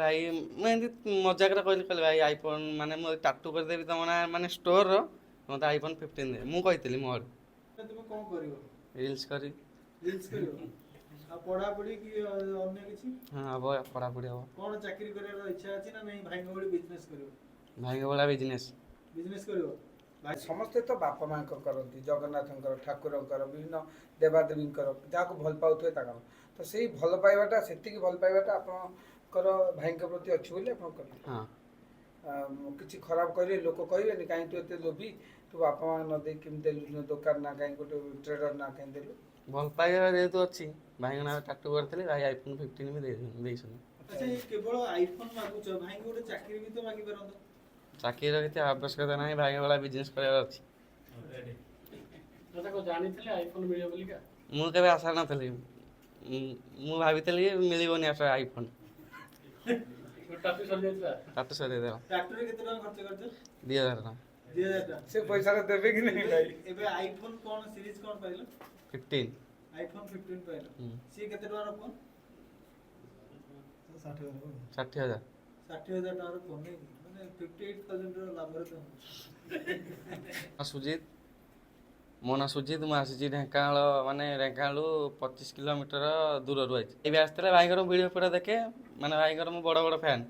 ଭାଇ ମୁଁ ଏମିତି ମଜାକରେ କହିଲି ଭାଇ ଆଇଫୋନ ମାନେ ମୁଁ ଟାଟୁ କରିଦେବି ତମ ନା ମାନେ ଷ୍ଟୋରର ମୋତେ ଆଇଫୋନ 15 ଦେ ମୁଁ କହିଥିଲି ମୋ ଆଡୁ ତୁମେ କଣ କରିବ? ରିଲ୍ସ କରି ରିଲ୍ସ କରିବ? ଆଉ ପଢାପଢି କି ଅନ୍ୟ କିଛି? ହଁ ହବ ପଢାପଢି ହବ। କଣ ଚାକିରି କରିବାର ଇଚ୍ଛା ଅଛି ନା ନାଇଁ ଭାଇଙ୍କ ଭଳି ବିଜନେସ କରିବ? ଭାଇଙ୍କ ଭଳିଆ ବିଜନେସ୍। ବିଜନେସ କରିବ? ସମସ୍ତେ ତ ବାପା ମାଆଙ୍କ କରନ୍ତି, ଜଗନ୍ନାଥଙ୍କର, ଠାକୁରଙ୍କର, ବିଭିନ୍ନ ଦେବାଦେବୀଙ୍କର ଯାହାକୁ ଭଲ ପାଉଥିବେ ତାଙ୍କର। ତ ସେଇ ଭଲ ପାଇବାଟା ସେତିକି ଭଲ ପାଇବାଟା ଆପଣଙ୍କର ଭାଇଙ୍କ ପ୍ରତି ଅଛି ବୋଲି ଆପଣ କରିବେ। ହଁ କିଛି ଖରାପ କହିଲେ ଲୋକ କହିବେନି କାହିଁ ତୁ ଏତେ ଲୋଭି, ତୁ ବାପା ମା ନ ଦେଇ କେମିତି ଦେଲୁ ଦୋକାନ ନା କାହିଁ ଗୋଟେ ଟ୍ରେଡର ନା କାହିଁ ଦେଲୁ। ଭଲ ପାଇବା ଯେହେତୁ ଅଛି ଭାଇଙ୍କ ନାଁ ଟାଟୁ କରିଥିଲି ଭାଇ ଆଇଫୋନ 15 ବି ଦେଇଛନ୍ତି। ଆଚ୍ଛା ଏଇ କେବଳ ଆଇଫୋନ ମାଗୁଛ, ଭାଇଙ୍କୁ ଗୋଟେ ଚାକିରି ବି ତ ମାଗି ପାରନ୍ତ। ଚାକିରିର କିଛି ଆବଶ୍ୟକତା ନାହିଁ, ଭାଇଙ୍କ ଭଳିଆ ବିଜନେସ୍ କରିବାର ଅଛି। ଜାଣିଥିଲେ ଆଇଫୋନ ମିଳିବ ବୋଲିକା? ମୁଁ କେବେ ଆଶା ନଥିଲି, ମୁଁ ଭାବିଥିଲି ମିଳିବନି ଆଇଫୋନ। ଟାଟୁ ସରିଯାଇଥିଲା? ଟାଟୁ ସରିଯାଇଥିଲା। ଟ୍ରାକ୍ଟରରେ କେତେ ଟଙ୍କା ଖର୍ଚ୍ଚ କରିଛ? 2000 ଟଙ୍କା। 2000 ଟଙ୍କା। ସେ ପଇସାଟା ଦେବେ କି ନାହିଁ ଭାଇ? ଏବେ ଆଇଫୋନ କଣ ସିରିଜ କଣ ପାଇଲ? 15। ଆଇଫୋନ 15 ପାଇଲ। ହୁଁ। ସିଏ କେତେ ଟଙ୍କାର ଫୋନ? 60,000। 60,000। 60,000 ଟଙ୍କାର ଫୋନ ନେଇ ମାନେ 58,000 ର ଲାଭରେ ତ ସୁଜିତ, ମୋ ନାଁ ସୁଜିତ, ମୁଁ ଆସିଛି ଢେଙ୍କାନାଳ ମାନେ ଢେଙ୍କାନାଳରୁ 25 କିଲୋମିଟର ଦୂରରୁ ଆଇଛି। ଏବେ ଆସିଥିଲେ ଭାଇଙ୍କର ଭିଡ଼ିଓ ପୁରା ଦେଖେ, ମାନେ ଭାଇଙ୍କର ମୁଁ ବଡ଼ ବଡ଼ ଫ୍ୟାନ୍।